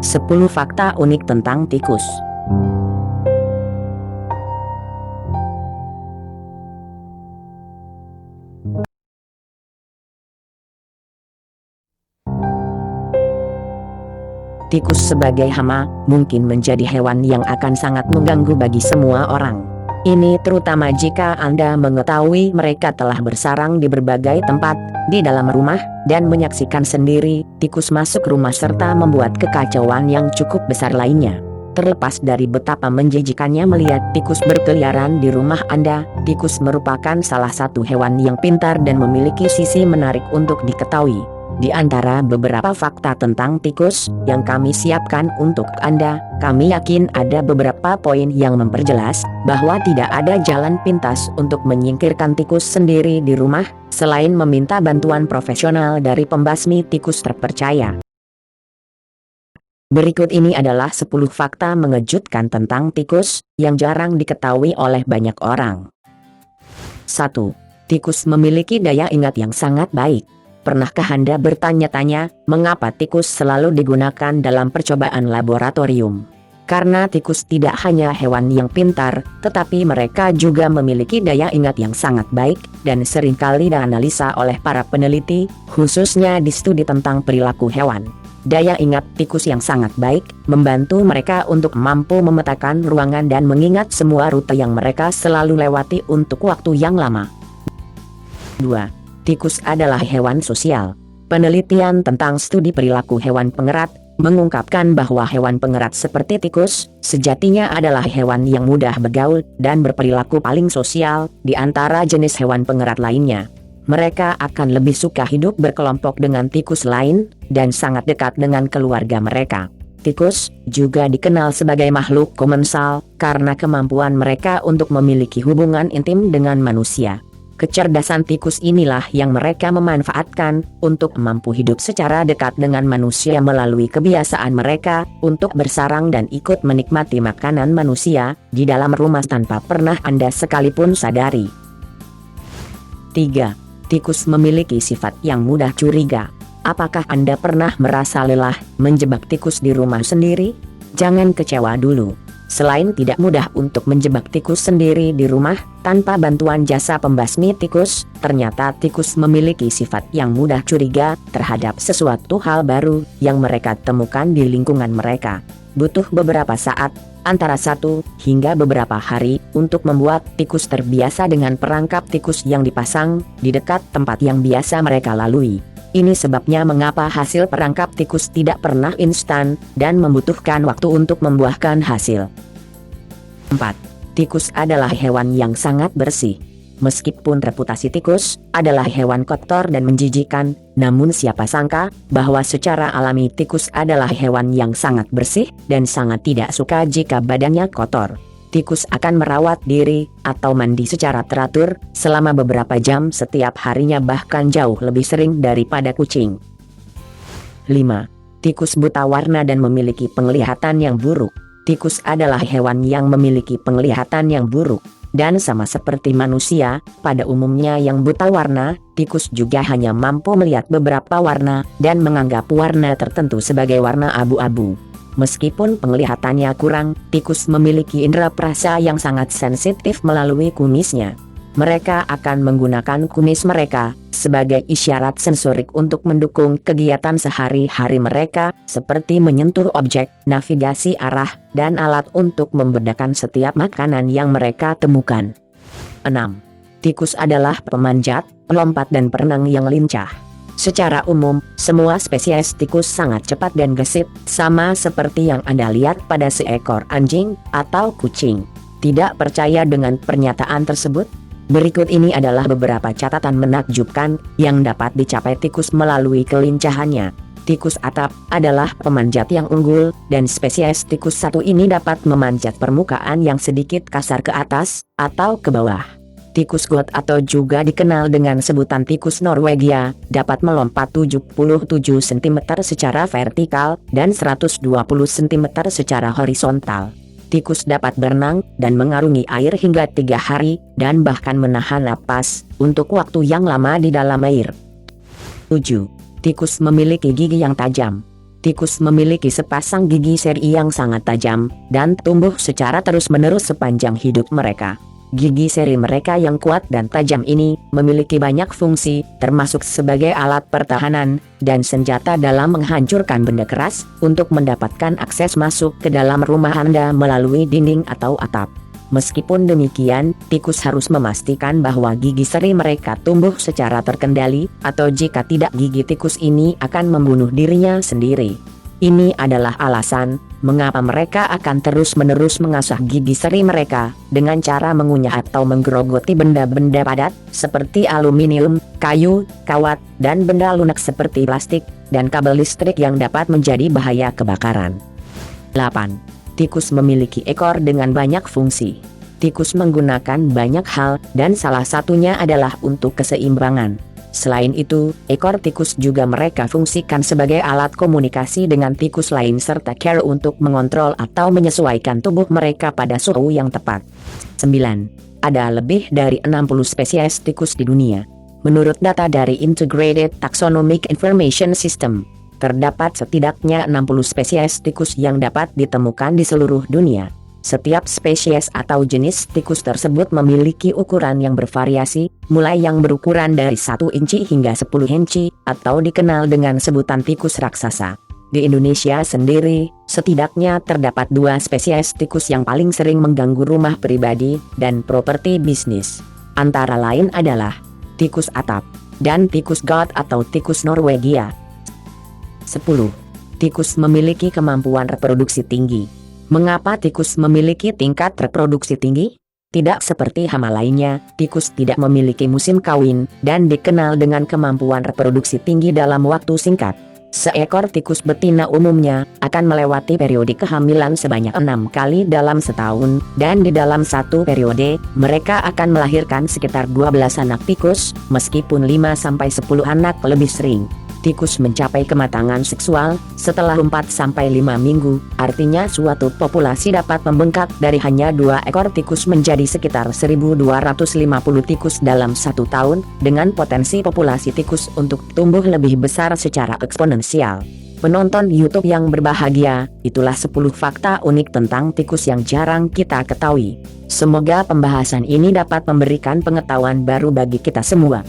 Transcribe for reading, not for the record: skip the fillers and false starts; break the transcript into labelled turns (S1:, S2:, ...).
S1: 10 fakta unik tentang tikus. Tikus sebagai hama mungkin menjadi hewan yang akan sangat mengganggu bagi semua orang. Ini terutama jika Anda mengetahui mereka telah bersarang di berbagai tempat, di dalam rumah, dan menyaksikan sendiri tikus masuk rumah serta membuat kekacauan yang cukup besar lainnya. Terlepas dari betapa menjijikannya melihat tikus berkeliaran di rumah Anda, tikus merupakan salah satu hewan yang pintar dan memiliki sisi menarik untuk diketahui. Di antara beberapa fakta tentang tikus yang kami siapkan untuk Anda, kami yakin ada beberapa poin yang memperjelas bahwa tidak ada jalan pintas untuk menyingkirkan tikus sendiri di rumah, selain meminta bantuan profesional dari pembasmi tikus terpercaya. Berikut ini adalah 10 fakta mengejutkan tentang tikus yang jarang diketahui oleh banyak orang. 1. Tikus memiliki daya ingat yang sangat baik. Pernahkah Anda bertanya-tanya, mengapa tikus selalu digunakan dalam percobaan laboratorium? Karena tikus tidak hanya hewan yang pintar, tetapi mereka juga memiliki daya ingat yang sangat baik, dan seringkali dianalisa oleh para peneliti, khususnya di studi tentang perilaku hewan. Daya ingat tikus yang sangat baik, membantu mereka untuk mampu memetakan ruangan dan mengingat semua rute yang mereka selalu lewati untuk waktu yang lama. 2. Tikus adalah hewan sosial. Penelitian tentang studi perilaku hewan pengerat mengungkapkan bahwa hewan pengerat seperti tikus sejatinya adalah hewan yang mudah bergaul dan berperilaku paling sosial di antara jenis hewan pengerat lainnya. Mereka akan lebih suka hidup berkelompok dengan tikus lain dan sangat dekat dengan keluarga mereka. Tikus juga dikenal sebagai makhluk komensal karena kemampuan mereka untuk memiliki hubungan intim dengan manusia. Kecerdasan tikus inilah yang mereka memanfaatkan untuk mampu hidup secara dekat dengan manusia melalui kebiasaan mereka untuk bersarang dan ikut menikmati makanan manusia di dalam rumah tanpa pernah Anda sekalipun sadari. 3. Tikus memiliki sifat yang mudah curiga. Apakah Anda pernah merasa lelah menjebak tikus di rumah sendiri? Jangan kecewa dulu. Selain tidak mudah untuk menjebak tikus sendiri di rumah, tanpa bantuan jasa pembasmi tikus, ternyata tikus memiliki sifat yang mudah curiga terhadap sesuatu hal baru yang mereka temukan di lingkungan mereka. Butuh beberapa saat, antara 1 hingga beberapa hari, untuk membuat tikus terbiasa dengan perangkap tikus yang dipasang di dekat tempat yang biasa mereka lalui. Ini sebabnya mengapa hasil perangkap tikus tidak pernah instan, dan membutuhkan waktu untuk membuahkan hasil. 4. Tikus adalah hewan yang sangat bersih. Meskipun reputasi tikus adalah hewan kotor dan menjijikkan, namun siapa sangka bahwa secara alami tikus adalah hewan yang sangat bersih dan sangat tidak suka jika badannya kotor. Tikus akan merawat diri atau mandi secara teratur selama beberapa jam setiap harinya, bahkan jauh lebih sering daripada kucing. 5. Tikus buta warna dan memiliki penglihatan yang buruk. Tikus adalah hewan yang memiliki penglihatan yang buruk, dan sama seperti manusia, pada umumnya yang buta warna, tikus juga hanya mampu melihat beberapa warna dan menganggap warna tertentu sebagai warna abu-abu. Meskipun penglihatannya kurang, tikus memiliki indera perasa yang sangat sensitif melalui kumisnya. Mereka akan menggunakan kumis mereka sebagai isyarat sensorik untuk mendukung kegiatan sehari-hari mereka, seperti menyentuh objek, navigasi arah, dan alat untuk membedakan setiap makanan yang mereka temukan. 6. Tikus adalah pemanjat, pelompat dan perenang yang lincah. Secara umum, semua spesies tikus sangat cepat dan gesit, sama seperti yang Anda lihat pada seekor anjing atau kucing. Tidak percaya dengan pernyataan tersebut? Berikut ini adalah beberapa catatan menakjubkan yang dapat dicapai tikus melalui kelincahannya. Tikus atap adalah pemanjat yang unggul, dan spesies tikus satu ini dapat memanjat permukaan yang sedikit kasar ke atas atau ke bawah. Tikus got atau juga dikenal dengan sebutan tikus Norwegia, dapat melompat 77 cm secara vertikal dan 120 cm secara horizontal. Tikus dapat berenang dan mengarungi air hingga 3 hari, dan bahkan menahan napas untuk waktu yang lama di dalam air. 7. Tikus memiliki gigi yang tajam. Tikus memiliki sepasang gigi seri yang sangat tajam, dan tumbuh secara terus-menerus sepanjang hidup mereka. Gigi seri mereka yang kuat dan tajam ini memiliki banyak fungsi, termasuk sebagai alat pertahanan, dan senjata dalam menghancurkan benda keras, untuk mendapatkan akses masuk ke dalam rumah Anda melalui dinding atau atap. Meskipun demikian, tikus harus memastikan bahwa gigi seri mereka tumbuh secara terkendali, atau jika tidak gigi tikus ini akan membunuh dirinya sendiri. Ini adalah alasan mengapa mereka akan terus-menerus mengasah gigi seri mereka, dengan cara mengunyah atau menggerogoti benda-benda padat, seperti aluminium, kayu, kawat, dan benda lunak seperti plastik, dan kabel listrik yang dapat menjadi bahaya kebakaran. 8. Tikus memiliki ekor dengan banyak fungsi. Tikus menggunakan banyak hal, dan salah satunya adalah untuk keseimbangan. Selain itu, ekor tikus juga mereka fungsikan sebagai alat komunikasi dengan tikus lain serta care untuk mengontrol atau menyesuaikan tubuh mereka pada suhu yang tepat. 9. Ada lebih dari 60 spesies tikus di dunia. Menurut data dari Integrated Taxonomic Information System, terdapat setidaknya 60 spesies tikus yang dapat ditemukan di seluruh dunia. Setiap spesies atau jenis tikus tersebut memiliki ukuran yang bervariasi, mulai yang berukuran dari 1 inci hingga 10 inci, atau dikenal dengan sebutan tikus raksasa. Di Indonesia sendiri, setidaknya terdapat 2 spesies tikus yang paling sering mengganggu rumah pribadi dan properti bisnis. Antara lain adalah tikus atap dan tikus got atau tikus Norwegia. 10. Tikus memiliki kemampuan reproduksi tinggi. Mengapa tikus memiliki tingkat reproduksi tinggi? Tidak seperti hama lainnya, tikus tidak memiliki musim kawin, dan dikenal dengan kemampuan reproduksi tinggi dalam waktu singkat. Seekor tikus betina umumnya akan melewati periode kehamilan sebanyak 6 kali dalam setahun, dan di dalam satu periode, mereka akan melahirkan sekitar 12 anak tikus, meskipun 5-10 anak lebih sering. Tikus mencapai kematangan seksual setelah 4-5 minggu, artinya suatu populasi dapat membengkak dari hanya 2 ekor tikus menjadi sekitar 1.250 tikus dalam 1 tahun, dengan potensi populasi tikus untuk tumbuh lebih besar secara eksponensial. Penonton YouTube yang berbahagia, itulah 10 fakta unik tentang tikus yang jarang kita ketahui. Semoga pembahasan ini dapat memberikan pengetahuan baru bagi kita semua.